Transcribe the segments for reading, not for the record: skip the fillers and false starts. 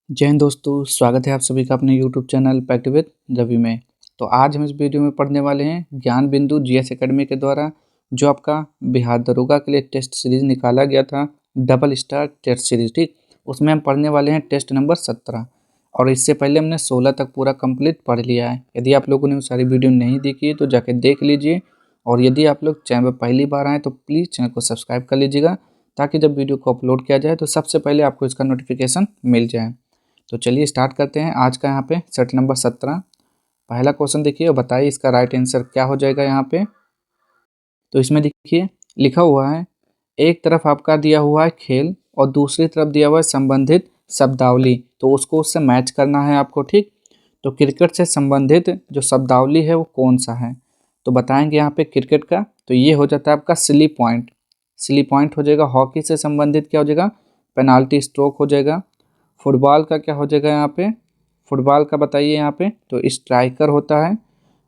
जय हिंद दोस्तों, स्वागत है आप सभी का अपने YouTube channel fact with Ravi में। तो आज हम इस वीडियो में पढ़ने वाले हैं ज्ञान बिंदु जीएस एकेडमी के द्वारा जो आपका बिहार दरोगा के लिए टेस्ट सीरीज निकाला गया था, डबल स्टार टेस्ट सीरीज। ठीक, उसमें हम पढ़ने वाले हैं टेस्ट नंबर 17 और इससे पहले हमने 16 तक पूरा कंप्लीट पढ़ लिया है। यदि आप लोगों ने वो सारी वीडियो नहीं देखी है तो जाके देख लीजिए, और यदि आप लोग चैनल पर पहली बार आएँ तो प्लीज़ चैनल को सब्सक्राइब कर लीजिएगा ताकि जब वीडियो को अपलोड किया जाए तो सबसे पहले आपको इसका नोटिफिकेशन मिल जाए। तो चलिए स्टार्ट करते हैं आज का यहाँ पे सेट नंबर 17। पहला क्वेश्चन देखिए और बताइए इसका राइट आंसर क्या हो जाएगा यहाँ पे। तो इसमें देखिए लिखा हुआ है, एक तरफ आपका दिया हुआ है खेल और दूसरी तरफ दिया हुआ है संबंधित शब्दावली, तो उसको उससे मैच करना है आपको। ठीक, तो क्रिकेट से संबंधित जो शब्दावली है वो कौन सा है, तो बताएंगे यहाँ पे क्रिकेट का। तो ये हो जाता है आपका स्लिप पॉइंट, स्लिप पॉइंट हो जाएगा। हॉकी से संबंधित क्या हो जाएगा, पेनाल्टी स्ट्रोक हो जाएगा। फुटबॉल का क्या हो जाएगा यहाँ पे, फुटबॉल का बताइए यहाँ पे, तो स्ट्राइकर होता है।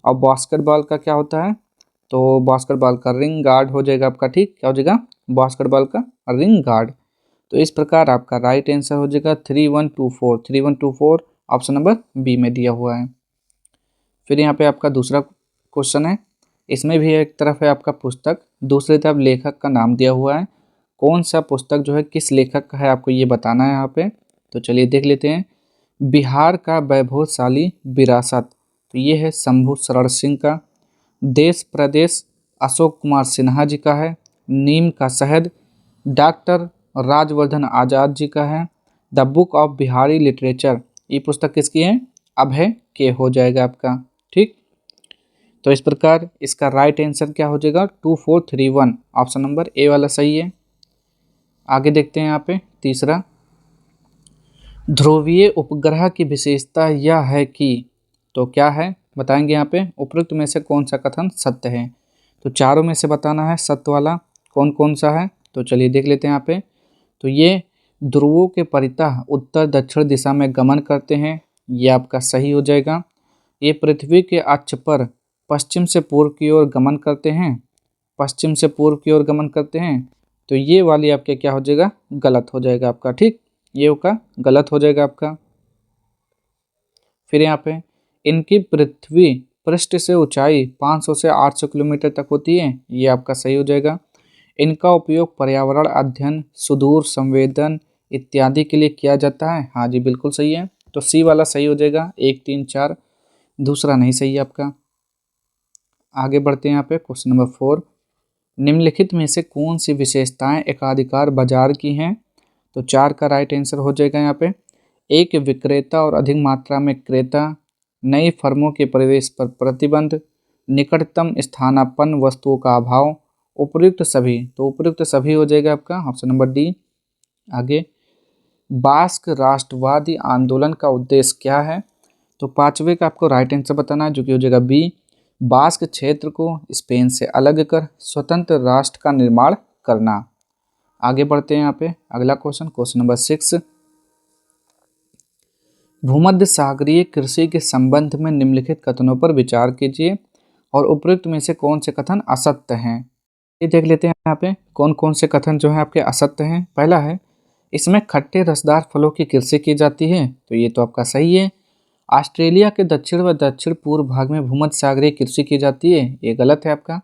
और बास्केटबॉल का क्या होता है, तो बास्केटबॉल का रिंग गार्ड हो जाएगा आपका। ठीक, क्या हो जाएगा, बास्केटबॉल का रिंग गार्ड। तो इस प्रकार आपका राइट आंसर हो जाएगा 3124 ऑप्शन नंबर बी में दिया हुआ है। फिर यहाँ पे आपका दूसरा क्वेश्चन है, इसमें भी एक तरफ है आपका पुस्तक, दूसरी तरफ लेखक का नाम दिया हुआ है। कौन सा पुस्तक जो है किस लेखक का है आपको ये बताना है यहाँ पे। तो चलिए देख लेते हैं। बिहार का वैभवशाली विरासत, तो ये है शंभू शरण सिंह का। देश प्रदेश अशोक कुमार सिन्हा जी का है। नीम का शहद डॉक्टर राजवर्धन आजाद जी का है। The book of Bihari literature, ये पुस्तक किसकी है, अभय के हो जाएगा आपका। ठीक, तो इस प्रकार इसका राइट आंसर क्या हो जाएगा 2431 ऑप्शन नंबर ए वाला सही है। आगे देखते हैं यहाँ पे तीसरा, ध्रुवीय उपग्रह की विशेषता यह है कि, तो क्या है बताएंगे यहाँ पे, उपरोक्त में से कौन सा कथन सत्य है। तो चारों में से बताना है सत्य वाला कौन कौन सा है। तो चलिए देख लेते हैं यहाँ पे। तो ये ध्रुवों के परितः उत्तर दक्षिण दिशा में गमन करते हैं, ये आपका सही हो जाएगा। ये पृथ्वी के अक्ष पर पश्चिम से पूर्व की ओर गमन करते हैं, पश्चिम से पूर्व की ओर गमन करते हैं, तो ये वाली आपके क्या हो जाएगा, गलत हो जाएगा आपका। ठीक, ये का गलत हो जाएगा आपका। फिर यहाँ पे इनकी पृथ्वी पृष्ठ से ऊंचाई 500 से 800 किलोमीटर तक होती है, ये आपका सही हो जाएगा। इनका उपयोग पर्यावरण अध्ययन, सुदूर संवेदन इत्यादि के लिए किया जाता है, हाँ जी बिल्कुल सही है। तो सी वाला सही हो जाएगा 1, 3, 4, दूसरा नहीं सही है आपका। आगे बढ़ते हैं यहाँ पे क्वेश्चन नंबर 4, निम्नलिखित में से कौन सी विशेषताएं एकाधिकार बाजार की हैं। तो 4 का राइट आंसर हो जाएगा यहाँ पे। एक विक्रेता और अधिक मात्रा में क्रेता, नई फर्मों के प्रवेश पर प्रतिबंध, निकटतम स्थानापन्न वस्तुओं का अभाव, उपयुक्त सभी, तो उपयुक्त सभी हो जाएगा आपका ऑप्शन नंबर डी। आगे, बास्क राष्ट्रवादी आंदोलन का उद्देश्य क्या है। तो 5वें का आपको राइट आंसर बताना है जो कि हो जाएगा बी, बास्क क्षेत्र को स्पेन से अलग कर स्वतंत्र राष्ट्र का निर्माण करना। आगे बढ़ते हैं यहाँ पे अगला क्वेश्चन, क्वेश्चन नंबर 6, भूमध्य सागरीय कृषि के संबंध में निम्नलिखित कथनों पर विचार कीजिए और उपयुक्त में से कौन से कथन असत्य हैं। ये देख लेते हैं यहाँ पे कौन कौन से कथन जो है आपके असत्य हैं। पहला है, इसमें खट्टे रसदार फलों की कृषि की जाती है, तो ये तो आपका सही है। ऑस्ट्रेलिया के दक्षिण व दक्षिण पूर्व भाग में भूमध्य सागरीय कृषि की जाती है, ये गलत है आपका।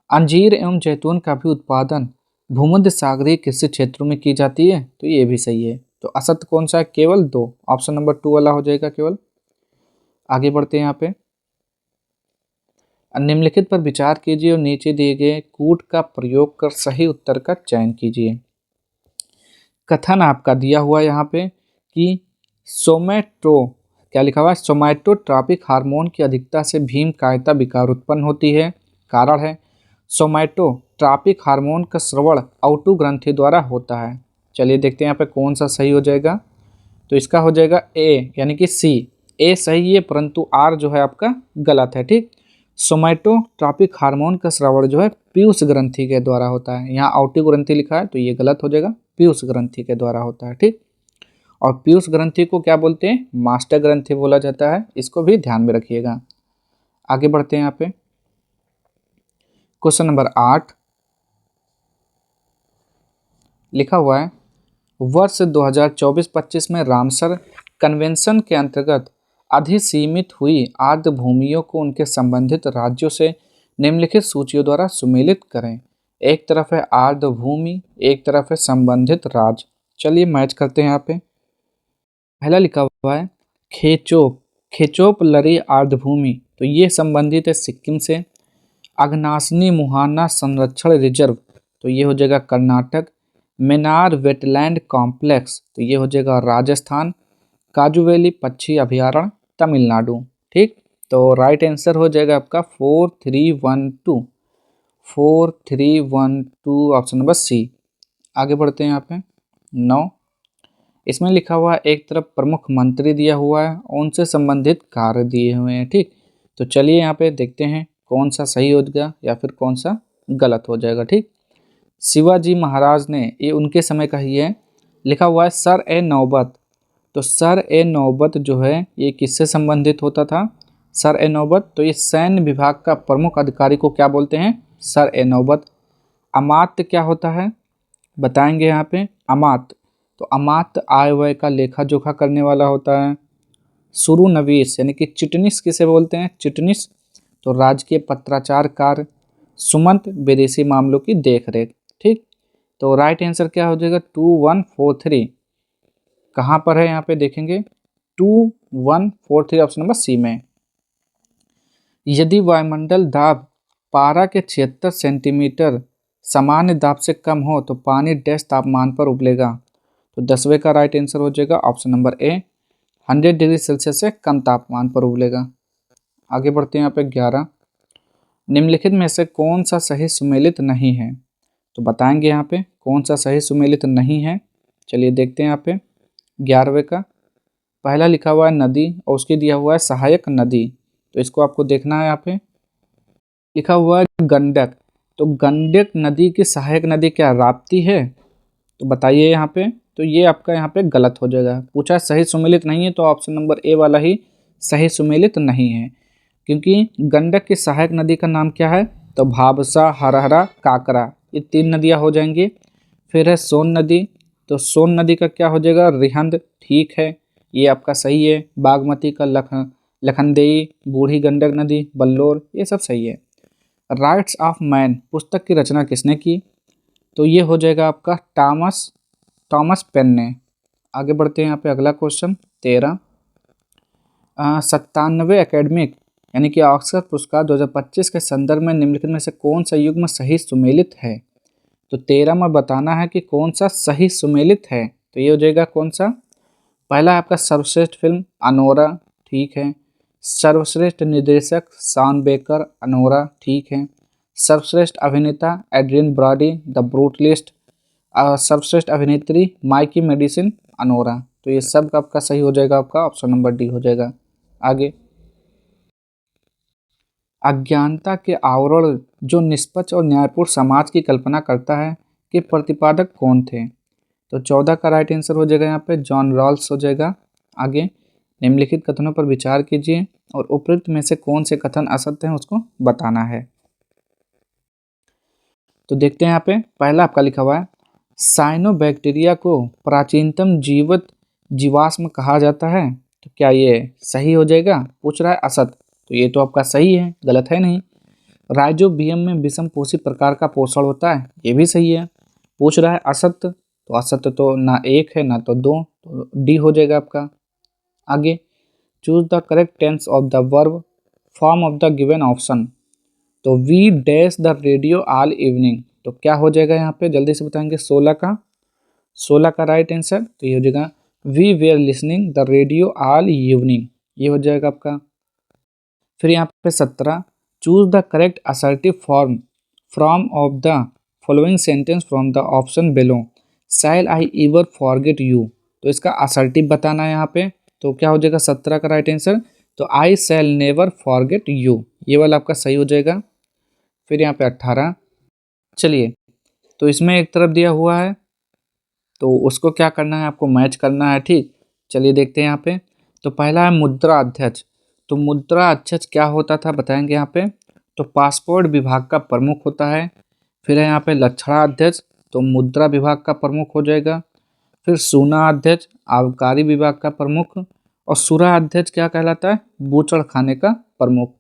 अंजीर एवं जैतून का भी उत्पादन भूमध्य सागरीय कृषि क्षेत्रों में की जाती है, तो ये भी सही है। तो असत्य कौन सा है, केवल 2, ऑप्शन नंबर 2 वाला हो जाएगा केवल। आगे बढ़ते हैं यहाँ पे, निम्नलिखित पर विचार कीजिए और नीचे दिए गए कूट का प्रयोग कर सही उत्तर का चयन कीजिए। कथन आपका दिया हुआ यहाँ पे कि सोमैटो, क्या लिखा हुआ है, सोमैटोट्रॉपिक हार्मोन की अधिकता से भीम कायता विकार उत्पन्न होती है। कारण है, सोमैटोट्रॉपिक हार्मोन का स्रवण आउटू ग्रंथि द्वारा होता है। चलिए देखते हैं यहाँ पे कौन सा सही हो जाएगा। तो इसका हो जाएगा ए यानी कि सी, ए सही है परंतु आर जो है आपका गलत है। ठीक, सोमैटोट्रॉपिक हार्मोन का स्रावण जो है पीयूष ग्रंथि के द्वारा होता है, यहाँ आउटी ग्रंथि लिखा है तो ये गलत हो जाएगा, पीयूष ग्रंथि के द्वारा होता है। ठीक, और पीयूष ग्रंथि को क्या बोलते हैं, मास्टर ग्रंथि बोला जाता है, इसको भी ध्यान में रखिएगा। आगे बढ़ते हैं यहाँ पे क्वेश्चन नंबर 8 लिखा हुआ है, वर्ष 2024-25 में रामसर कन्वेंशन के अंतर्गत अधिसीमित हुई आर्द्र भूमियों को उनके संबंधित राज्यों से निम्नलिखित सूचियों द्वारा सुमेलित करें। एक तरफ है आर्द्र भूमि, एक तरफ है संबंधित राज्य। चलिए मैच करते हैं यहाँ पे। पहला लिखा हुआ है खेचोप, खेचोप लरी आर्द्र भूमि, तो ये संबंधित है सिक्किम से। अगनासनी मुहाना संरक्षण रिजर्व, तो ये हो जाएगा कर्नाटक। मेनार वेटलैंड कॉम्प्लेक्स, तो ये हो जाएगा राजस्थान। काजू वैली पक्षी अभयारण्य तमिलनाडु। ठीक, तो राइट आंसर हो जाएगा आपका 4312, 4312 ऑप्शन नंबर सी। आगे बढ़ते हैं यहाँ पे 9। इसमें लिखा हुआ है एक तरफ प्रमुख मंत्री दिया हुआ है और उनसे संबंधित कार्य दिए हुए हैं। ठीक, तो चलिए यहाँ पे देखते हैं कौन सा सही हो जाएगा या फिर कौन सा गलत हो जाएगा। ठीक, शिवाजी महाराज ने, ये उनके समय का ही है, लिखा हुआ है सर ए नौबत। तो सर ए नौबत जो है ये किससे संबंधित होता था? सर ए नौबत, तो ये सैन्य विभाग का प्रमुख अधिकारी को क्या बोलते हैं? सर ए नौबत। अमात्य क्या होता है बताएंगे यहाँ पे। अमात्य, तो अमात्य आय व्यय का लेखा जोखा करने वाला होता है। सुरु नवीस यानी कि चिटनिस किसे बोलते हैं? चिटनिस, तो राजकीय पत्राचार कार्य। सुमंत, विदेशी मामलों की देखरेख। ठीक, तो राइट आंसर क्या हो जाएगा? 2143। कहाँ पर है यहाँ पे देखेंगे 2143 ऑप्शन नंबर सी में। यदि वायुमंडल दाब पारा के 76 सेंटीमीटर सामान्य दाब से कम हो तो पानी डैश तापमान पर उबलेगा। तो 10वें का राइट आंसर हो जाएगा option number A, 100 degree Celsius से कम तापमान पर उबलेगा। आगे बढ़ते हैं यहाँ पे 11। निम्नलिखित में से कौन सा सही सुमेलित नहीं है? तो बताएंगे यहाँ पे कौन सा सही सुमेलित नहीं है। चलिए देखते हैं यहाँ पे 11वें का। पहला लिखा हुआ है नदी और उसके दिया हुआ है सहायक नदी, तो इसको आपको देखना है। यहाँ पे लिखा हुआ है गंडक, तो गंडक नदी की सहायक नदी क्या राप्ती है? तो बताइए यहाँ पे। तो ये आपका यहाँ पे गलत हो जाएगा। पूछा सही सुमेलित नहीं है तो ऑप्शन नंबर ए वाला ही सही सुमेलित नहीं है, क्योंकि गंडक की सहायक नदी का नाम क्या है? तो भाबसा, हरहरा, काकरा, ये 3 नदियाँ हो जाएंगी। फिर है सोन नदी, तो सोन नदी का क्या हो जाएगा? रिहंद। ठीक है, ये आपका सही है। बागमती का लखनदेई, बूढ़ी गंडक नदी, बल्लोर, ये सब सही है। राइट्स ऑफ मैन पुस्तक की रचना किसने की? तो ये हो जाएगा आपका टॉमस पेन ने। आगे बढ़ते हैं यहाँ पे अगला क्वेश्चन 13। 97 एकेडमिक यानी कि ऑस्कर पुरस्कार 2025 के संदर्भ में निम्नलिखित में से कौन सा युग्म सही सुमेलित है? तो 13 में बताना है कि कौन सा सही सुमेलित है। तो ये हो जाएगा कौन सा? पहला है आपका सर्वश्रेष्ठ फिल्म अनोरा, ठीक है। सर्वश्रेष्ठ निर्देशक शॉन बेकर, अनोरा, ठीक है। सर्वश्रेष्ठ अभिनेता एड्रियन ब्रॉडी, द ब्रूटलिस्ट। सर्वश्रेष्ठ अभिनेत्री माइकी मेडिसन, अनोरा। तो ये सब आपका सही हो जाएगा, आपका ऑप्शन नंबर डी हो जाएगा। आगे, अज्ञानता के आवरण जो निष्पक्ष और न्यायपूर्ण समाज की कल्पना करता है कि प्रतिपादक कौन थे? तो 14 का राइट आंसर हो जाएगा यहाँ पे जॉन रॉल्स हो जाएगा। आगे, निम्नलिखित कथनों पर विचार कीजिए और उपयुक्त में से कौन से कथन असत्य हैं उसको बताना है। तो देखते हैं यहाँ पे पहला आपका लिखा हुआ है साइनोबैक्टीरिया को प्राचीनतम जीवित जीवाश्म कहा जाता है। तो क्या ये सही हो जाएगा? पूछ रहा है असत, तो ये तो आपका सही है, गलत है नहीं। राइजोबियम में विषम पोषी प्रकार का पोषण होता है, ये भी सही है। पूछ रहा है असत्य, तो असत्य तो ना एक है ना तो दो, तो डी हो जाएगा आपका। आगे, choose the correct tense of the verb form of the given option. तो we dash the radio all evening, तो क्या हो जाएगा यहाँ पे जल्दी से बताएंगे। 16 का राइट आंसर, तो ये हो जाएगा we were listening the radio all evening, ये हो जाएगा आपका। फिर यहाँ पे 17, choose the correct assertive form from of the following sentence from the option below. Shall I ever forget you, तो इसका असर्टिव बताना है यहाँ पे। तो क्या हो जाएगा 17 का राइट आंसर, तो आई शैल नेवर फॉरगेट यू, ये वाला आपका सही हो जाएगा। फिर यहाँ पे 18, चलिए तो इसमें एक तरफ दिया हुआ है तो उसको क्या करना है, आपको मैच करना है। ठीक, चलिए देखते हैं यहाँ पे। तो पहला है मुद्रा अध्यक्ष, तो मुद्रा अध्यक्ष क्या होता था बताएंगे यहाँ पे। तो पासपोर्ट विभाग का प्रमुख होता है। फिर है यहाँ पे लक्षणाध्यक्ष, तो मुद्रा विभाग का प्रमुख हो जाएगा। फिर सूना अध्यक्ष आबकारी विभाग का प्रमुख, और सुरा अध्यक्ष क्या कहलाता है, बूचड़ खाने का प्रमुख।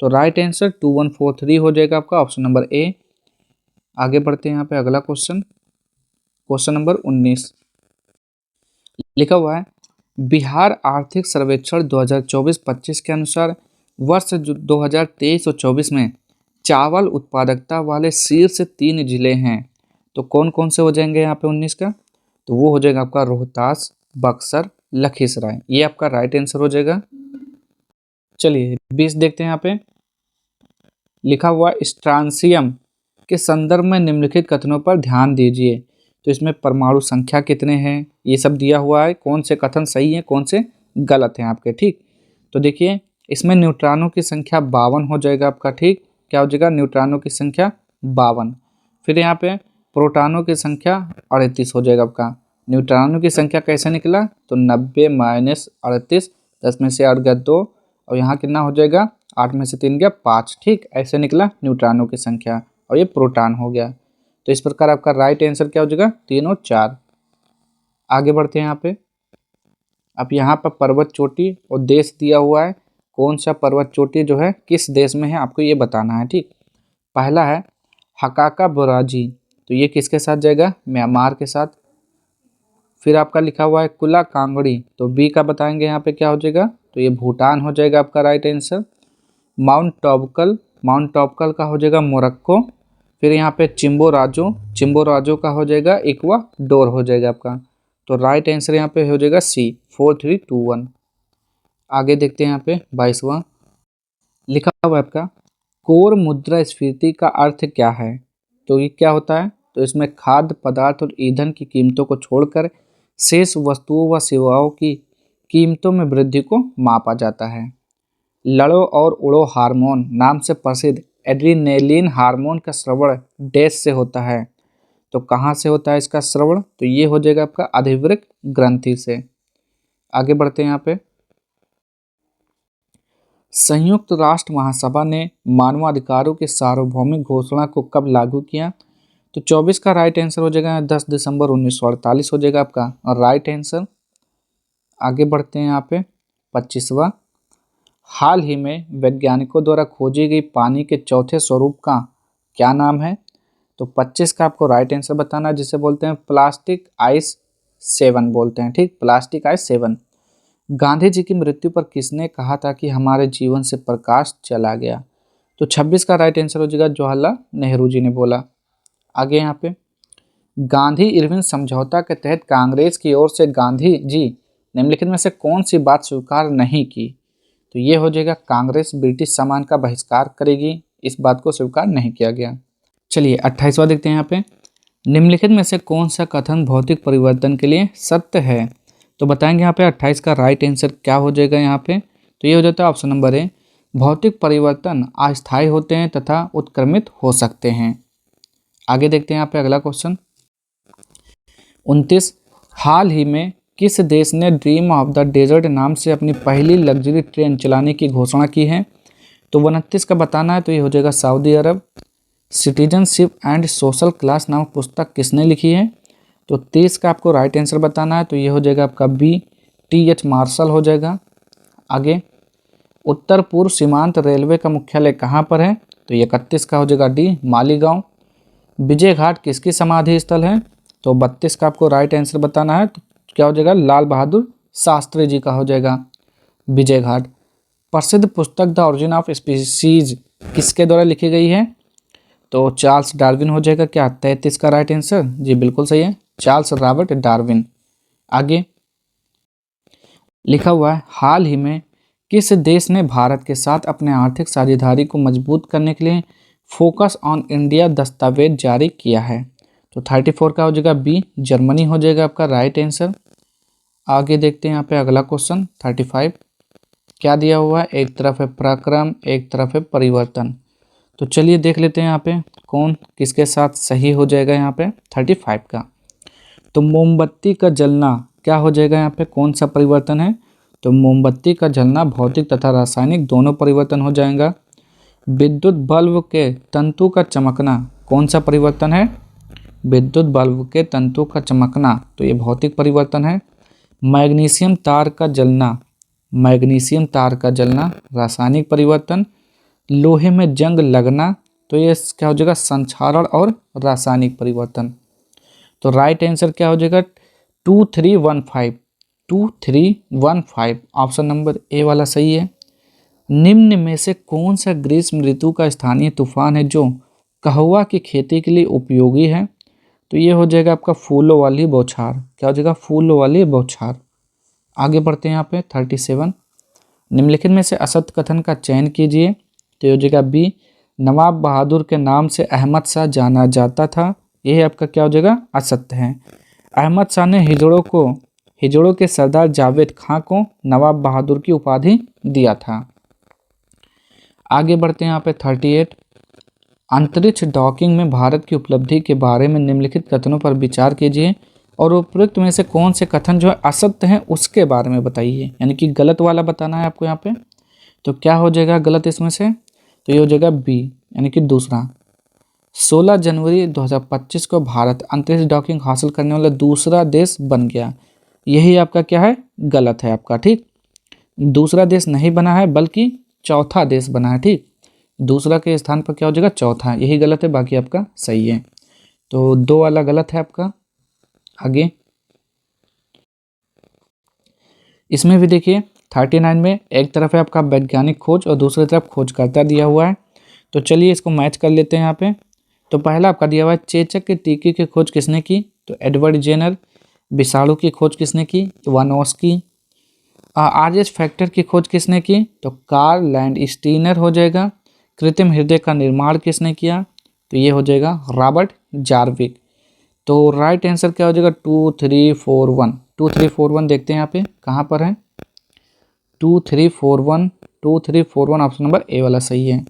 तो राइट आंसर 2143 हो जाएगा आपका ऑप्शन नंबर ए। आगे बढ़ते हैं यहाँ पे अगला क्वेश्चन, क्वेश्चन नंबर 19 लिखा हुआ है बिहार आर्थिक सर्वेक्षण 2024-25 के अनुसार वर्ष 2023 और 24 में चावल उत्पादकता वाले शीर्ष 3 जिले हैं। तो कौन कौन से हो जाएंगे यहाँ पे 19 का, तो वो हो जाएगा आपका रोहतास, बक्सर, लखीसराय, ये आपका राइट आंसर हो जाएगा। चलिए 20 देखते हैं यहाँ पे लिखा हुआ स्ट्रांसियम के संदर्भ में निम्नलिखित कथनों पर ध्यान दीजिए। तो इसमें परमाणु संख्या कितने हैं ये सब दिया हुआ है, कौन से कथन सही है कौन से गलत हैं आपके, ठीक। तो देखिए इसमें न्यूट्रॉनों की संख्या 52 हो जाएगा आपका, ठीक। क्या हो जाएगा, न्यूट्रॉनों की संख्या 52। फिर यहाँ पे प्रोटॉनों की संख्या 38 हो जाएगा आपका। न्यूट्रॉनों की संख्या कैसे निकला, तो 90 माइनस 38, 10 में से 8 गया 2, और यहाँ कितना हो जाएगा 8 में से 3 गया 5, ठीक। ऐसे निकला न्यूट्रॉनों की संख्या, और ये प्रोटॉन हो गया। तो इस प्रकार आपका राइट आंसर क्या हो जाएगा 3 और 4। आगे बढ़ते हैं यहाँ पे, अब यहाँ पर पर्वत चोटी और देश दिया हुआ है, कौन सा पर्वत चोटी जो है किस देश में है आपको ये बताना है, ठीक। पहला है हकाका बराजी, तो ये किसके साथ जाएगा, म्यांमार के साथ। फिर आपका लिखा हुआ है कुला कांगड़ी, तो बी का बताएंगे यहाँ पे क्या हो जाएगा, तो ये भूटान हो जाएगा आपका राइट आंसर। माउंट टॉबकल का हो जाएगा मोरक्को। फिर यहाँ पे चिम्बोराजो का हो जाएगा इक्वाडोर हो जाएगा आपका। तो राइट आंसर यहाँ पे हो जाएगा सी 4321। आगे देखते हैं यहाँ पे 22वां लिखा हुआ है आपका कोर मुद्रास्फीति का अर्थ क्या है। तो ये क्या होता है, तो इसमें खाद्य पदार्थ और ईंधन की कीमतों को छोड़कर शेष वस्तुओं व सेवाओं की कीमतों में वृद्धि को मापा जाता है। लड़ो और उड़ो हार्मोन नाम से प्रसिद्ध एड्रीनेलिन हार्मोन का स्रवण डैश से होता है। तो कहाँ से होता है इसका स्रवण, तो ये हो जाएगा आपका अधिवृक्क ग्रंथि से। आगे बढ़ते हैं यहाँ पे, संयुक्त राष्ट्र महासभा ने मानवाधिकारों की सार्वभौमिक घोषणा को कब लागू किया। तो 24 का राइट आंसर हो जाएगा 10 दिसंबर 1948 हो जाएगा आपका राइट आंसर। आगे बढ़ते हैं यहाँ पे 25वां, हाल ही में वैज्ञानिकों द्वारा खोजी गई पानी के चौथे स्वरूप का क्या नाम है। तो 25 का आपको राइट आंसर बताना है, जिसे बोलते हैं प्लास्टिक आइस 7 बोलते हैं, ठीक, प्लास्टिक आइस 7। गांधी जी की मृत्यु पर किसने कहा था कि हमारे जीवन से प्रकाश चला गया। तो 26 का राइट आंसर हो जाएगा जवाहरलाल नेहरू जी ने बोला। आगे यहाँ पे गांधी इरविन समझौता के तहत कांग्रेस की ओर से गांधी जी निम्नलिखित में से कौन सी बात स्वीकार नहीं की। तो ये हो जाएगा कांग्रेस ब्रिटिश सामान का बहिष्कार करेगी, इस बात को स्वीकार नहीं किया गया। चलिए 28वां देखते हैं यहाँ पे, निम्नलिखित में से कौन सा कथन भौतिक परिवर्तन के लिए सत्य है। तो बताएंगे यहाँ पे 28 का राइट आंसर क्या हो जाएगा यहाँ पे, तो ये हो जाता है ऑप्शन नंबर ए, भौतिक परिवर्तन अस्थायी होते हैं तथा उत्क्रमित हो सकते हैं। आगे देखते हैं यहाँ पे अगला क्वेश्चन 29, हाल ही में किस देश ने ड्रीम ऑफ द डेजर्ट नाम से अपनी पहली लग्जरी ट्रेन चलाने की घोषणा की है। तो 29 का बताना है, तो ये हो जाएगा Saudi Arab. Citizenship and social class नामक पुस्तक किसने लिखी है। तो 30 का आपको राइट आंसर बताना है, तो ये हो जाएगा आपका बी टी.एच. मार्शल हो जाएगा। आगे उत्तर पूर्व सीमांत रेलवे का मुख्यालय कहाँ पर है। तो 31 का हो जाएगा डी मालीगांव। विजय घाट किसकी समाधि स्थल है। तो 32 का आपको राइट आंसर बताना है, तो क्या हो जाएगा लाल बहादुर शास्त्री जी का हो जाएगा विजय घाट। प्रसिद्ध पुस्तक द ओरिजिन ऑफ स्पीसीज किसके द्वारा लिखी गई है। तो चार्ल्स डार्विन हो जाएगा क्या 33 का राइट आंसर, जी बिल्कुल सही है, चार्ल्स रॉबर्ट डार्विन। आगे लिखा हुआ है हाल ही में किस देश ने भारत के साथ अपने आर्थिक साझेदारी को मजबूत करने के लिए फोकस ऑन इंडिया दस्तावेज जारी किया है। तो 34 का हो जाएगा बी जर्मनी हो जाएगा आपका राइट आंसर। आगे देखते हैं यहाँ पे अगला क्वेश्चन 35, क्या दिया हुआ है, एक तरफ है पराक्रम एक तरफ है परिवर्तन। तो चलिए देख लेते हैं यहाँ पे कौन किसके साथ सही हो जाएगा यहाँ पे 35 का। तो मोमबत्ती का जलना क्या हो जाएगा यहाँ पे, कौन सा परिवर्तन है। तो मोमबत्ती का जलना भौतिक तथा रासायनिक दोनों परिवर्तन हो जाएगा। विद्युत बल्ब के तंतु का चमकना कौन सा परिवर्तन है। विद्युत बल्ब के तंतुओं का चमकना, तो ये भौतिक परिवर्तन है। मैग्नीशियम तार का जलना, मैग्नीशियम तार का जलना रासायनिक परिवर्तन। लोहे में जंग लगना, तो ये क्या हो जाएगा, संक्षारण और रासायनिक परिवर्तन। तो राइट आंसर क्या हो जाएगा, 2315, 2315 ऑप्शन नंबर ए वाला सही है। निम्न में से कौन सा ग्रीष्म ऋतु का स्थानीय तूफान है जो कहवा की खेती के लिए उपयोगी है? तो ये हो जाएगा आपका फूलों वाली बौछार। क्या हो जाएगा, फूलों वाली बौछार। आगे बढ़ते हैं यहाँ पे 37। निम्नलिखित में से असत्य कथन का चयन कीजिए। तो ये हो जाएगा बी, नवाब बहादुर के नाम से अहमद शाह जाना जाता था। यह आपका क्या हो जाएगा, असत्य है। अहमद शाह ने हिजड़ों के सरदार जावेद खां को नवाब बहादुर की उपाधि दिया था। आगे बढ़ते हैं यहाँ पे 38। अंतरिक्ष डॉकिंग में भारत की उपलब्धि के बारे में निम्नलिखित कथनों पर विचार कीजिए और उपयुक्त में से कौन से कथन जो है असत्य हैं उसके बारे में बताइए। यानी कि गलत वाला बताना है आपको यहाँ पे। तो क्या हो जाएगा गलत इसमें से, तो ये हो जाएगा बी, यानी कि दूसरा। 16 जनवरी 2025 को भारत अंतरिक्ष डॉकिंग हासिल करने वाला दूसरा देश बन गया। यही आपका क्या है, गलत है आपका। ठीक, दूसरा देश नहीं बना है बल्कि चौथा देश बना है। ठीक, दूसरा के स्थान पर क्या हो जाएगा, चौथा। यही गलत है, बाकी आपका सही है। तो 2 वाला गलत है आपका। आगे इसमें भी देखिए 39 में एक तरफ है आपका वैज्ञानिक खोज और दूसरी तरफ खोजकर्ता दिया हुआ है। तो चलिए इसको मैच कर लेते हैं यहाँ पे। तो पहला आपका दिया हुआ है चेचक के टीके की खोज किसने की, तो एडवर्ड जेनर। विषाणु की खोज किसने की, इवानोस्की। आरएच फैक्टर की खोज किसने की, तो कार्ल लैंडस्टीनर हो जाएगा। कृत्रिम हृदय का निर्माण किसने किया, तो ये हो जाएगा रॉबर्ट जार्विक। तो राइट आंसर क्या हो जाएगा, 2341। 2341 देखते हैं यहाँ पे कहाँ पर है, 2341, 2341 ऑप्शन नंबर ए वाला सही है।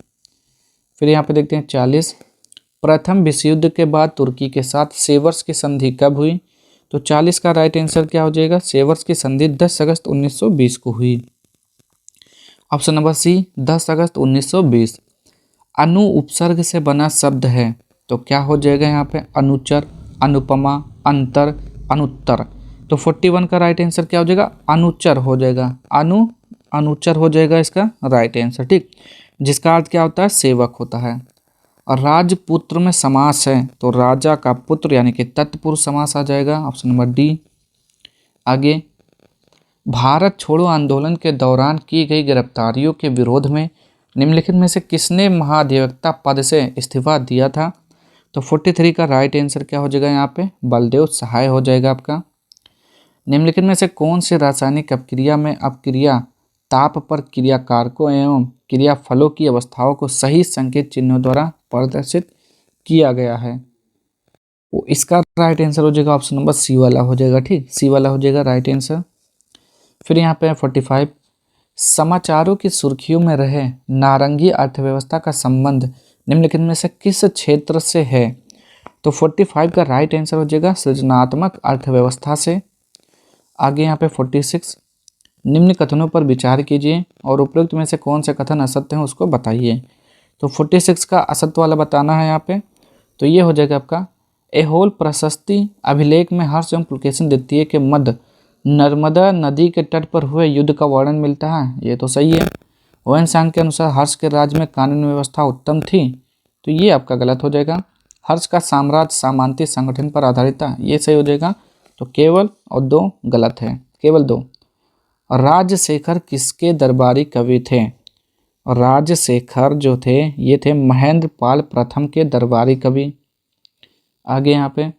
फिर यहाँ पे देखते हैं 40। प्रथम विश्व युद्ध के बाद तुर्की के साथ सेवर्स की संधि कब हुई, तो 40 का राइट आंसर क्या हो जाएगा, सेवर्स की संधि 10 अगस्त 1920 को हुई। ऑप्शन नंबर सी 10 अगस्त 1920। अनु उपसर्ग से बना शब्द है, तो क्या हो जाएगा यहाँ पे, अनुचर, अनुपमा, अंतर, अनुत्तर। तो 41 का राइट आंसर क्या हो जाएगा, अनुचर हो जाएगा। अनुचर हो जाएगा इसका राइट आंसर। ठीक, जिसका अर्थ क्या होता है, सेवक होता है। और राजपुत्र में समास है, तो राजा का पुत्र यानी कि तत्पुरुष समास आ जाएगा, ऑप्शन नंबर डी। आगे भारत छोड़ो आंदोलन के दौरान की गई गिरफ्तारियों के विरोध में निम्नलिखित में से किसने महाधिवक्ता पद से इस्तीफा दिया था, तो 43 का राइट आंसर क्या हो जाएगा यहाँ पे, बलदेव सहाय हो जाएगा आपका। निम्नलिखित में से कौन सी रासायनिक अपक्रिया में अपक्रिया ताप पर क्रिया कारकों एवं क्रिया फलों की अवस्थाओं को सही संकेत चिन्हों द्वारा प्रदर्शित किया गया है, वो इसका राइट आंसर हो जाएगा ऑप्शन नंबर सी वाला हो जाएगा। ठीक, सी वाला हो जाएगा राइट आंसर। फिर यहाँ पे 45। समाचारों की सुर्खियों में रहे नारंगी अर्थव्यवस्था का संबंध निम्नलिखित में से किस क्षेत्र से है, तो 45 का राइट आंसर हो जाएगा सृजनात्मक अर्थव्यवस्था से। आगे यहाँ पे 46। निम्न कथनों पर विचार कीजिए और उपयुक्त में से कौन से कथन असत्य हैं उसको बताइए। तो 46 का असत्य वाला बताना है यहाँ पे। तो ये हो जाएगा आपका, एहोल प्रशस्ति अभिलेख में हर्ष एवं पुलकेशिन द्वितीय के मध्य नर्मदा नदी के तट पर हुए युद्ध का वर्णन मिलता है, ये तो सही है। ओवेन सांग के अनुसार हर्ष के राज्य में कानून व्यवस्था उत्तम थी, तो ये आपका गलत हो जाएगा। हर्ष का साम्राज्य सामंती संगठन पर आधारित था, ये सही हो जाएगा। तो केवल और 2 गलत है, केवल 2। राजशेखर किसके दरबारी कवि थे, राजशेखर जो थे ये थे महेंद्र पाल प्रथम के दरबारी कवि। आगे यहाँ पे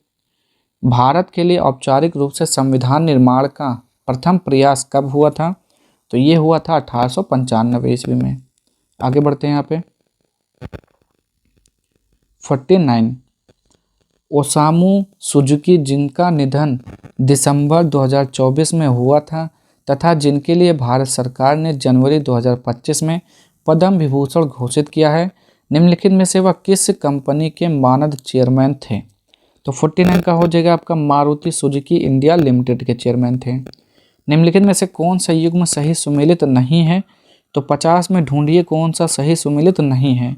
भारत के लिए औपचारिक रूप से संविधान निर्माण का प्रथम प्रयास कब हुआ था, तो ये हुआ था 1895 ईस्वी में। आगे बढ़ते हैं यहाँ पे 49। ओसामू सुजुकी जिनका निधन दिसंबर 2024 में हुआ था तथा जिनके लिए भारत सरकार ने जनवरी 2025 में पद्म विभूषण घोषित किया है, निम्नलिखित में से वह किस कंपनी के मानद चेयरमैन थे, तो 49 का हो जाएगा आपका मारुति सुजुकी इंडिया लिमिटेड के चेयरमैन थे। निम्नलिखित में से कौन सा युग्म सही सुमेलित नहीं है, तो 50 में ढूंढिए कौन सा सही सुमेलित नहीं है।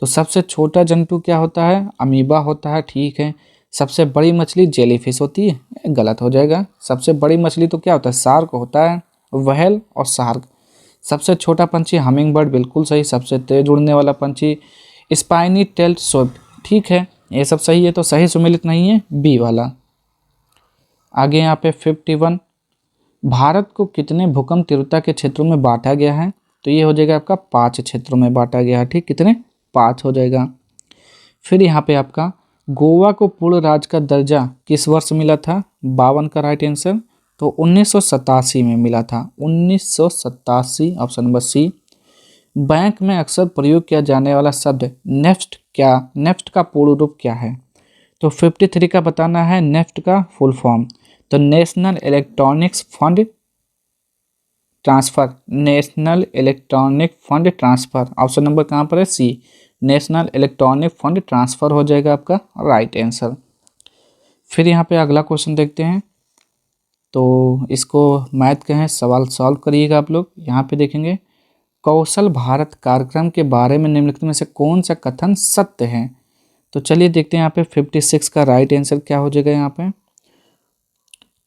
तो सबसे छोटा जंतु क्या होता है, अमीबा होता है, ठीक है। सबसे बड़ी मछली जेलीफिश होती है, गलत हो जाएगा। सबसे बड़ी मछली तो क्या होता है, शार्क होता है, व्हेल और शार्क। सबसे छोटा पंछी हमिंग बर्ड, बिल्कुल सही। सबसे तेज उड़ने वाला पंछी स्पाइनी टेल्ड स्विफ्ट, ठीक है, ये सब सही है। तो सही सुमेलित नहीं है बी वाला। आगे यहाँ पे 51, भारत को कितने भूकंप तीव्रता के क्षेत्रों में बांटा गया है? तो ये हो जाएगा आपका 5 क्षेत्रों में बांटा गया है, ठीक, कितने, 5 हो जाएगा। फिर यहाँ पे आपका गोवा को पूर्ण राज्य का दर्जा किस वर्ष मिला था? 52 का राइट आंसर। तो 1987 में मिला था, 1987, ऑप्शन नंबर सी। बैंक में अक्सर प्रयोग किया जाने वाला शब्द नेफ्ट का पूर्ण रूप क्या है? तो 53 का बताना है नेफ्ट का फुल फॉर्म। तो national electronics fund transfer, national electronic fund transfer, option number कहाँ पर है, सी, नेशनल इलेक्ट्रॉनिक फंड ट्रांसफर हो जाएगा आपका राइट आंसर। फिर यहाँ पे अगला क्वेश्चन देखते हैं। तो इसको मैथ के हैं, सवाल सॉल्व करिएगा आप लोग। यहाँ पे देखेंगे कौशल भारत कार्यक्रम के बारे में निम्नलिखित में से कौन सा कथन सत्य है? तो चलिए देखते हैं यहाँ पे 56 का राइट आंसर क्या हो जाएगा। यहाँ पे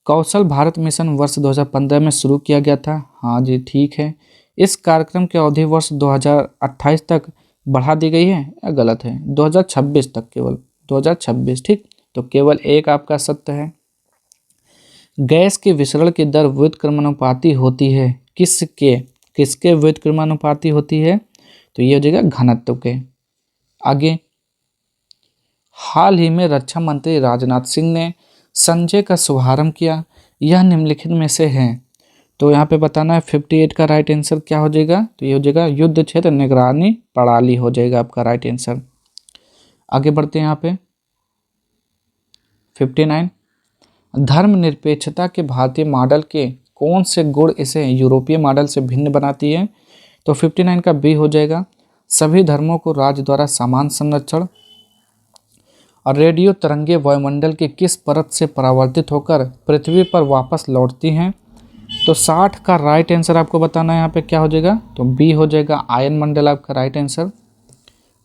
कौशल भारत मिशन वर्ष 2015 में शुरू किया गया था, हाँ जी ठीक है। इस कार्यक्रम की अवधि वर्ष 2028 तक बढ़ा दी गई है, या गलत है, 2026 तक, केवल 2026, ठीक। तो केवल एक आपका सत्य है। गैस के विसरण की दर व्युत्क्रमानुपाती होती है, किसके व्युत्क्रमानुपाती होती है? तो ये हो जाएगा घनत्व के। आगे, हाल ही में रक्षा मंत्री राजनाथ सिंह ने संजय का शुभारंभ किया, यह निम्नलिखित में से है। तो यहाँ पे बताना है 58 का राइट आंसर क्या हो जाएगा? तो ये हो जाएगा युद्ध क्षेत्र निगरानी प्रणाली हो जाएगा आपका राइट आंसर। आगे बढ़ते हैं यहाँ पे 59, धर्मनिरपेक्षता के भारतीय मॉडल के कौन से गुण इसे यूरोपीय मॉडल से भिन्न बनाती है? तो 59 का बी हो जाएगा, सभी धर्मों को राज्य द्वारा समान संरक्षण। और रेडियो तरंगे वायुमंडल के किस परत से परावर्तित होकर पृथ्वी पर वापस लौटती हैं? तो 60 का राइट आंसर आपको बताना है यहाँ पे क्या हो जाएगा? तो बी हो जाएगा, आयन मंडल आपका राइट आंसर।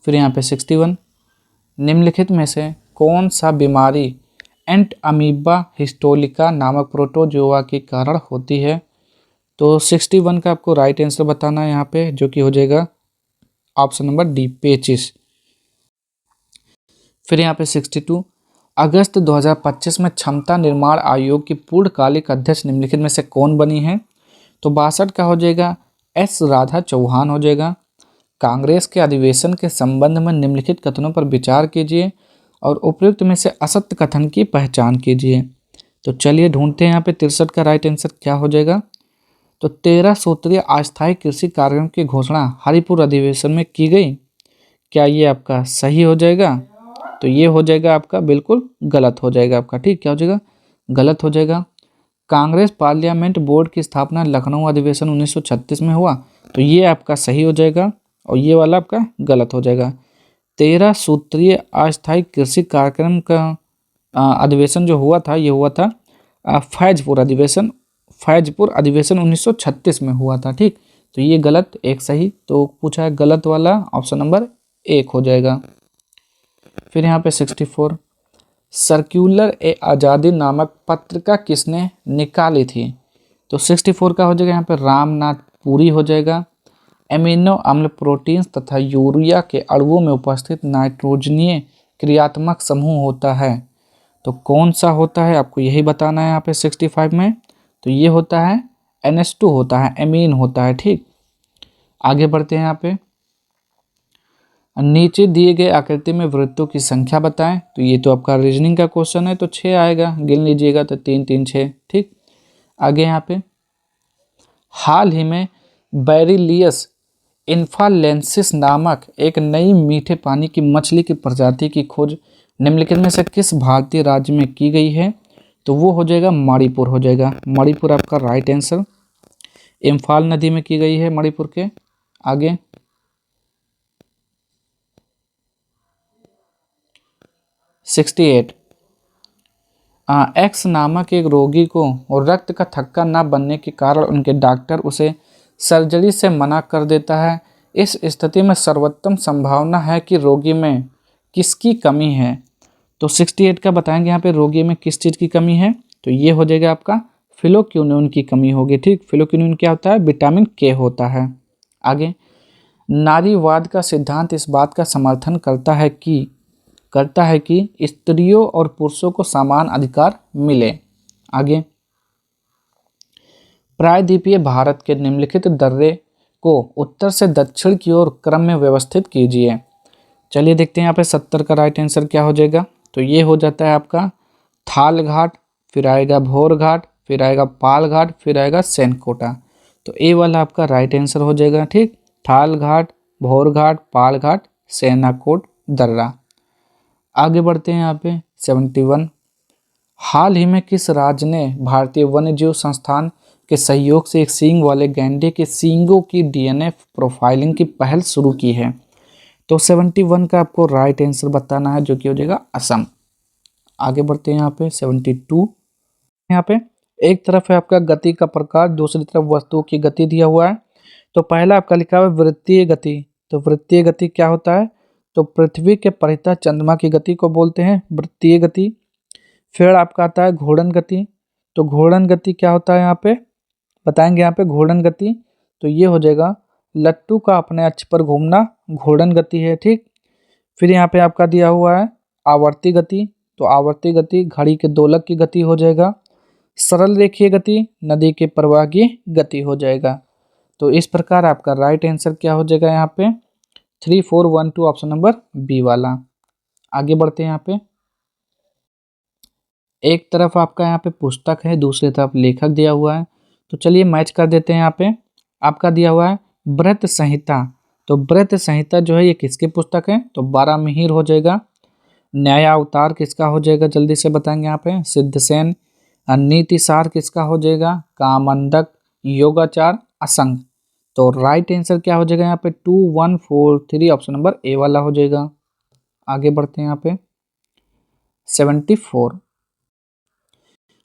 फिर यहाँ पे 61, निम्नलिखित में से कौन सा बीमारी एंट अमीबा हिस्टोलिका नामक प्रोटोजोआ के कारण होती है? तो 61 का आपको राइट आंसर बताना है यहाँ पे, जो कि हो जाएगा ऑप्शन नंबर डी, पेचिस। फिर यहाँ पे 62, अगस्त 2025 में क्षमता निर्माण आयोग की पूर्णकालिक अध्यक्ष निम्नलिखित में से कौन बनी है? तो 62 का हो जाएगा एस राधा चौहान हो जाएगा। कांग्रेस के अधिवेशन के संबंध में निम्नलिखित कथनों पर विचार कीजिए और उपयुक्त में से असत्य कथन की पहचान कीजिए। तो चलिए ढूंढते हैं यहाँ पे 63 का राइट आंसर क्या हो जाएगा? तो 13 सूत्रीय अस्थायी कृषि कार्यक्रम की घोषणा हरिपुर अधिवेशन में की गई, क्या ये आपका सही हो जाएगा? तो ये हो जाएगा आपका बिल्कुल गलत हो जाएगा आपका, ठीक, क्या हो जाएगा? गलत हो जाएगा। कांग्रेस पार्लियामेंट बोर्ड की स्थापना लखनऊ अधिवेशन 1936 में हुआ, तो ये आपका सही हो जाएगा और ये वाला आपका गलत हो जाएगा। 13 सूत्रीय अस्थायी कृषि कार्यक्रम का अधिवेशन जो हुआ था, ये हुआ था फैजपुर अधिवेशन 1936 में हुआ था, ठीक। तो ये गलत, एक सही, तो पूछा है गलत वाला, ऑप्शन नंबर 1 हो जाएगा। फिर यहाँ पे 64, सर्कुलर ए आज़ादी नामक पत्रिका किसने निकाली थी? तो 64 का हो जाएगा यहाँ पे रामनाथ पुरी हो जाएगा। एमिनो अम्ल, प्रोटीन्स तथा यूरिया के अणुओं में उपस्थित नाइट्रोजनीय क्रियात्मक समूह होता है, तो कौन सा होता है आपको यही बताना है यहाँ पे 65 में। तो ये होता है NH2 होता है, एमीन होता है, ठीक। आगे बढ़ते हैं यहाँ पे, नीचे दिए गए आकृति में वृत्तों की संख्या बताएं। तो ये तो आपका रीजनिंग का क्वेश्चन है, तो 6 आएगा, गिन लीजिएगा, तो 3 3 6, ठीक। आगे यहाँ पे, हाल ही में बैरिलियस इन्फालेंसिस नामक एक नई मीठे पानी की मछली की प्रजाति की खोज निम्नलिखित में से किस भारतीय राज्य में की गई है? तो वो हो जाएगा मणिपुर हो जाएगा, मणिपुर आपका राइट आंसर। इम्फाल नदी में की गई है मणिपुर के। आगे 68, एक्स नामक एक रोगी को रक्त का थक्का न बनने के कारण उनके डॉक्टर उसे सर्जरी से मना कर देता है। इस स्थिति में सर्वोत्तम संभावना है कि रोगी में किसकी कमी है? तो 68 का बताएंगे यहाँ पे रोगी में किस चीज़ की कमी है, तो ये हो जाएगा आपका फिलोक्विनोन की कमी होगी। ठीक, फिलोक्विनोन क्या होता है, विटामिन के होता है। आगे, नारीवाद का सिद्धांत इस बात का समर्थन करता है कि स्त्रियों और पुरुषों को समान अधिकार मिले। आगे, प्रायद्वीपीय भारत के निम्नलिखित दर्रे को उत्तर से दक्षिण की ओर क्रम में व्यवस्थित कीजिए। चलिए देखते हैं यहाँ पे 70 का राइट आंसर क्या हो जाएगा। तो ये हो जाता है आपका थाल घाट, फिर आएगा भोर घाट, फिर आएगा पाल घाट, फिर आएगा सेनकोटा। तो ए वाला आपका राइट आंसर हो जाएगा। ठीक, थाल घाट, भोर घाट, पाल घाट, सेनाकोट दर्रा। आगे बढ़ते हैं यहाँ पे 71। हाल ही में किस राज्य ने भारतीय वन्यजीव संस्थान के सहयोग से एक सींग वाले गैंडे के सींगों की डीएनए प्रोफाइलिंग की पहल शुरू की है। तो 71 का आपको राइट आंसर बताना है, जो कि हो जाएगा असम। आगे बढ़ते हैं यहाँ पे 72। यहाँ पे एक तरफ है आपका गति का प्रकार, दूसरी तरफ वस्तुओं की गति दिया हुआ है। तो पहला आपका लिखा हुआ है वृत्तीय गति। तो वृत्तीय गति क्या होता है, तो पृथ्वी के परितः चंद्रमा की गति को बोलते हैं वृत्तीय गति। फिर आपका आता है घूर्णन गति। तो घूर्णन गति क्या होता है यहाँ पे बताएंगे, यहाँ पे घूर्णन गति तो ये हो जाएगा लट्टू का अपने अक्ष पर घूमना घूर्णन गति है। ठीक, फिर यहाँ पे आपका दिया हुआ है आवर्ती गति। तो आवर्ती गति घड़ी के दोलक की गति हो जाएगा। सरल रेखीय गति नदी के प्रवाह की गति हो जाएगा। तो इस प्रकार आपका राइट आंसर क्या हो जाएगा यहाँ पे 3412 ऑप्शन नंबर बी वाला। आगे बढ़ते हैं यहाँ पे, एक तरफ आपका यहाँ पे पुस्तक है, दूसरी तरफ लेखक दिया हुआ है। तो चलिए मैच कर देते हैं। यहाँ पे आपका दिया हुआ है व्रत संहिता। तो व्रत संहिता जो है ये किसकी पुस्तक है, तो बारामिहिर हो जाएगा। न्याय अवतार किसका हो जाएगा, जल्दी से बताएंगे यहाँ पे सिद्धसेन। नीतिसार किसका हो जाएगा, कामंडक। योगाचार असंग। तो राइट आंसर क्या हो जाएगा यहाँ पे 2143 ऑप्शन नंबर ए वाला हो जाएगा। आगे बढ़ते हैं यहाँ पे 74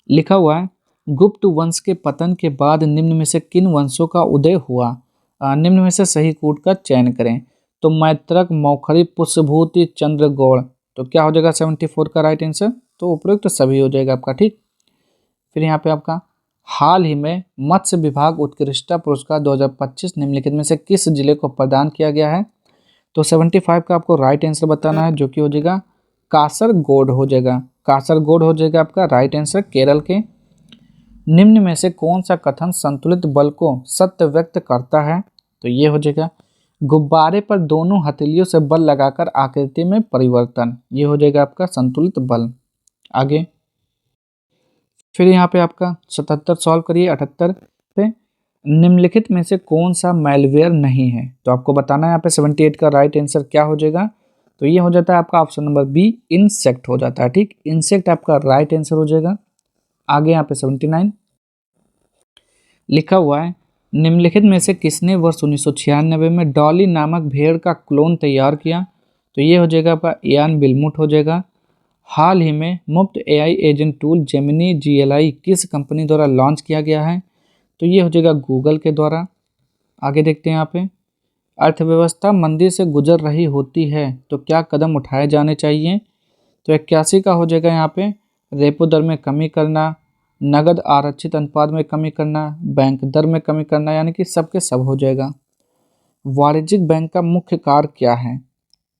लिखा हुआ है गुप्त वंश के पतन के बाद निम्न में से किन वंशों का उदय हुआ, निम्न में से सही कूट का चयन करें। तो मैत्रक, मौखरी, पुष्यभूति, चंद्रगौड़। तो क्या हो जाएगा 74 का राइट आंसर, तो उपयुक्त सभी हो जाएगा आपका। ठीक, फिर यहाँ पे आपका हाल ही में मत्स्य विभाग उत्कृष्टता पुरस्कार 2025 निम्नलिखित में से किस जिले को प्रदान किया गया है। तो 75 का आपको राइट आंसर बताना है, जो कि हो जाएगा कासरगोड हो जाएगा। कासरगोड हो जाएगा आपका राइट आंसर केरल के। निम्न में से कौन सा कथन संतुलित बल को सत्य व्यक्त करता है, तो ये हो जाएगा गुब्बारे पर दोनों हथेलियों से बल लगाकर आकृति में परिवर्तन, ये हो जाएगा आपका संतुलित बल। आगे फिर यहाँ पे आपका 77 सॉल्व करिए। 78 पे निम्नलिखित में से कौन सा मैलवेयर नहीं है, तो आपको बताना है यहाँ पे 78 का राइट आंसर क्या हो जाएगा। तो ये हो जाता है आपका ऑप्शन नंबर बी इंसेक्ट हो जाता है। ठीक, इंसेक्ट आपका राइट आंसर हो जाएगा। आगे यहाँ पे 79 लिखा हुआ है निम्नलिखित में से किसने वर्ष 1996 में डॉली नामक भेड़ का क्लोन तैयार किया, तो ये हो जाएगा आपका इयान बिलमुट हो जाएगा। हाल ही में मुफ्त AI agent tool Gemini GLI किस कंपनी द्वारा लॉन्च किया गया है, तो ये हो जाएगा गूगल के द्वारा। आगे देखते हैं यहाँ पे अर्थव्यवस्था मंदी से गुजर रही होती है तो क्या कदम उठाए जाने चाहिए। तो 81 का हो जाएगा यहाँ पे रेपो दर में कमी करना, नगद आरक्षित अनुपात में कमी करना, बैंक दर में कमी करना, यानी कि सबके सब हो जाएगा। वाणिज्यिक बैंक का मुख्य कार्य क्या है,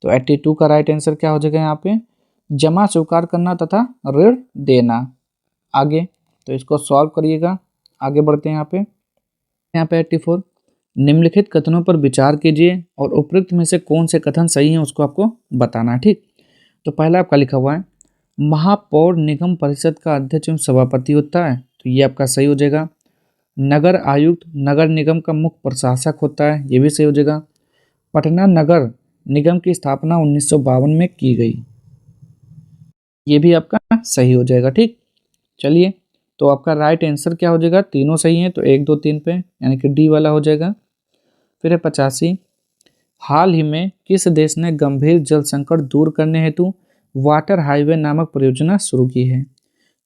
तो 82 का राइट आंसर क्या हो जाएगा यहाँ पे जमा स्वीकार करना तथा ऋण देना। आगे तो इसको सॉल्व करिएगा। आगे बढ़ते हैं यहाँ पे 84 निम्नलिखित कथनों पर विचार कीजिए और उपयुक्त में से कौन से कथन सही हैं उसको आपको बताना है। ठीक, तो पहला आपका लिखा हुआ है महापौर निगम परिषद का अध्यक्ष एवं सभापति होता है, तो ये आपका सही हो जाएगा। नगर आयुक्त नगर निगम का मुख्य प्रशासक होता है, ये भी सही हो जाएगा। पटना नगर निगम की स्थापना 1952 में की गई, ये भी आपका सही हो जाएगा। ठीक, चलिए तो आपका राइट आंसर क्या हो जाएगा, तीनों सही हैं तो 1 2 3 पे यानी कि डी वाला हो जाएगा। फिर है 85 हाल ही में किस देश ने गंभीर जल संकट दूर करने हेतु वाटर हाईवे नामक परियोजना शुरू की है,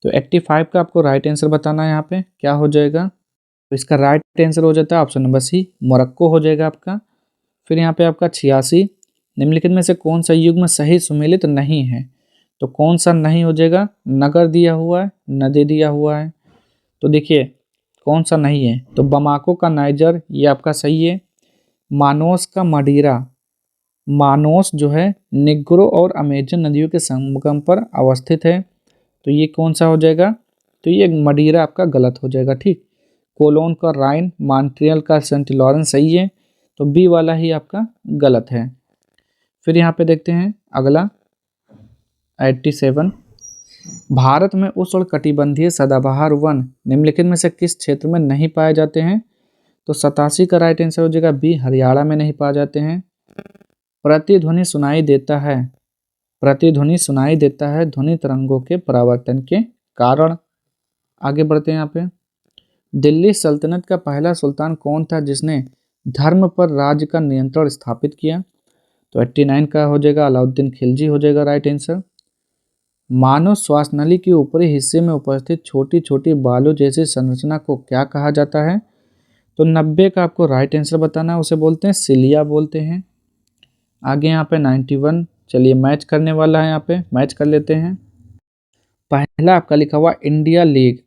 तो 85 का आपको राइट आंसर बताना है। यहाँ पे क्या हो जाएगा, तो इसका राइट आंसर हो जाता है ऑप्शन नंबर सी मोरक्को हो जाएगा आपका। फिर यहाँ पे आपका 86 निम्नलिखित में से कौन सा युग्म सही सुमेलित नहीं है, तो कौन सा नहीं हो जाएगा? नगर दिया हुआ है, नदी दिया हुआ है, तो देखिए कौन सा नहीं है? तो बमाको का नाइजर ये आपका सही है। मानोस का मदिरा, मानोस जो है निग्रो और अमेजन नदियों के संगम पर अवस्थित है, तो ये कौन सा हो जाएगा? तो ये मदिरा आपका गलत हो जाएगा, ठीक। कोलोन का राइन, मॉन्ट्रियल का सेंट लॉरेंस सही है, तो बी वाला ही आपका गलत है। फिर यहाँ पे देखते हैं अगला 87। भारत में उष्णकटिबंधीय सदाबहार वन निम्नलिखित में से किस क्षेत्र में नहीं पाए जाते हैं? तो 87 का राइट आंसर हो जाएगा बी, हरियाणा में नहीं पाए जाते हैं। प्रतिध्वनि सुनाई देता है, प्रतिध्वनि सुनाई देता है ध्वनि तरंगों के परावर्तन के कारण। आगे बढ़ते हैं यहाँ पे। दिल्ली सल्तनत का पहला सुल्तान कौन था जिसने धर्म पर राज्य का नियंत्रण स्थापित किया? तो 89 का हो जाएगा अलाउद्दीन खिलजी हो जाएगा राइट आंसर। मानव श्वासनली के ऊपरी हिस्से में उपस्थित छोटी छोटी बालों जैसी संरचना को क्या कहा जाता है? तो 90 का आपको राइट आंसर बताना है, उसे बोलते हैं सिलिया बोलते हैं। आगे यहाँ पे 91, चलिए मैच करने वाला है, यहाँ पे मैच कर लेते हैं। पहला आपका लिखा हुआ इंडिया लीग,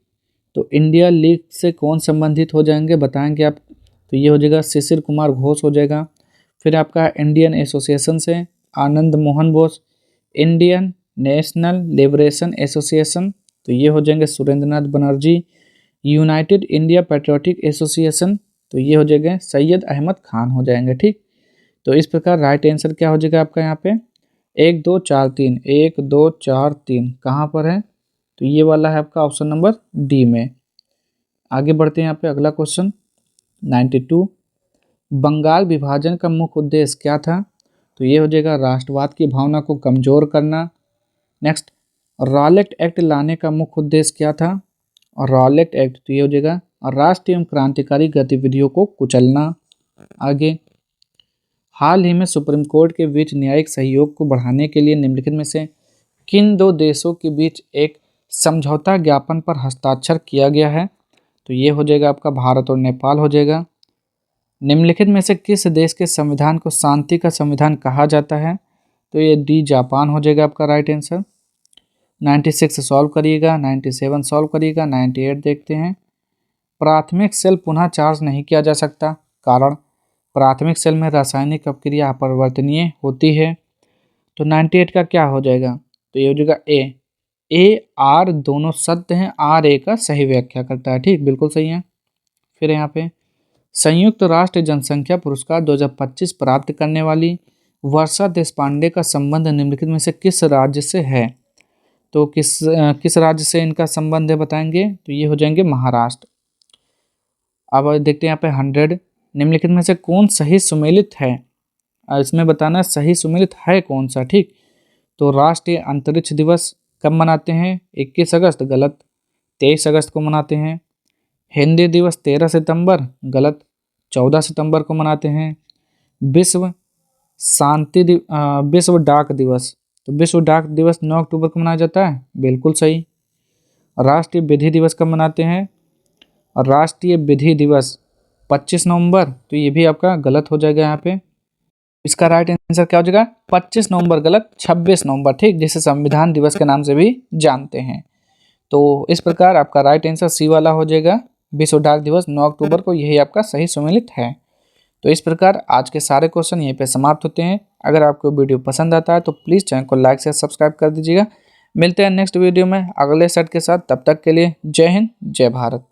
तो इंडिया लीग से कौन संबंधित हो जाएंगे बताएंगे आप? तो ये हो जाएगा शिशिर कुमार घोष हो जाएगा। फिर आपका इंडियन एसोसिएशन से Anand Mohan Bose, Indian national liberation association, तो ये हो जाएंगे Surendranath Banerjee, united India patriotic association, तो ये हो जाएगा सैयद अहमद खान हो जाएंगे, ठीक। तो इस प्रकार राइट आंसर क्या हो जाएगा आपका यहाँ पे? 1 2 4 3, 1 2 4 3 कहाँ पर है? तो ये वाला है आपका ऑप्शन नंबर डी में। आगे बढ़ते हैं यहाँ पे अगला क्वेश्चन 92। बंगाल विभाजन का मुख्य उद्देश्य क्या था? तो ये हो जाएगा राष्ट्रवाद की भावना को कमजोर करना। नेक्स्ट, रॉलेट एक्ट लाने का मुख्य उद्देश्य क्या था? और रॉलेट एक्ट, तो ये हो जाएगा राष्ट्रीय एवं क्रांतिकारी गतिविधियों को कुचलना। आगे, हाल ही में सुप्रीम कोर्ट के बीच न्यायिक सहयोग को बढ़ाने के लिए निम्नलिखित में से किन दो देशों के बीच एक समझौता ज्ञापन पर हस्ताक्षर किया गया है? तो ये हो जाएगा आपका भारत और नेपाल हो जाएगा। निम्नलिखित में से किस देश के संविधान को शांति का संविधान कहा जाता है? तो ये डी जापान हो जाएगा आपका राइट आंसर। 96 सॉल्व करिएगा, 97 सॉल्व करिएगा, 98 देखते हैं। प्राथमिक सेल पुनः चार्ज नहीं किया जा सकता, कारण प्राथमिक सेल में रासायनिक अपक्रिया अपरिवर्तनीय होती है। तो 98 का क्या हो जाएगा? तो ये हो जाएगा ए आर दोनों सत्य हैं, आर ए का सही व्याख्या करता है, ठीक, बिल्कुल सही है। फिर यहाँ पे संयुक्त राष्ट्र जनसंख्या पुरस्कार 2025 प्राप्त करने वाली वर्षा देशपांडे का संबंध निम्नलिखित में से किस राज्य से है? तो किस राज्य से इनका संबंध है बताएंगे? तो ये हो जाएंगे महाराष्ट्र। अब देखते हैं यहाँ पे 100, निम्नलिखित में से कौन सही सुमेलित है? इसमें बताना सही सुमेलित है कौन सा, ठीक। तो राष्ट्रीय अंतरिक्ष दिवस कब मनाते हैं? 21 अगस्त, गलत। 23 अगस्त को मनाते हैं। हिंदी दिवस 13 सितंबर, गलत। 14 सितंबर को मनाते हैं। विश्व विश्व डाक दिवस, तो विश्व डाक दिवस 9 अक्टूबर को मनाया जाता है, बिल्कुल सही। राष्ट्रीय विधि दिवस कब मनाते हैं? राष्ट्रीय विधि दिवस 25 नवंबर, तो ये भी आपका गलत हो जाएगा यहाँ पे। इसका राइट आंसर क्या हो जाएगा? 25 नवंबर गलत, 26 नवंबर, ठीक, जिसे संविधान दिवस के नाम से भी जानते हैं। तो इस प्रकार आपका राइट आंसर सी वाला हो जाएगा, विश्व डाक दिवस 9 अक्टूबर को, यही आपका सही सुमेलित है। तो इस प्रकार आज के सारे क्वेश्चन यहीं पे समाप्त होते हैं। अगर आपको वीडियो पसंद आता है तो प्लीज़ चैनल को लाइक से सब्सक्राइब कर दीजिएगा। मिलते हैं नेक्स्ट वीडियो में अगले सेट के साथ, तब तक के लिए जय हिंद, जय भारत।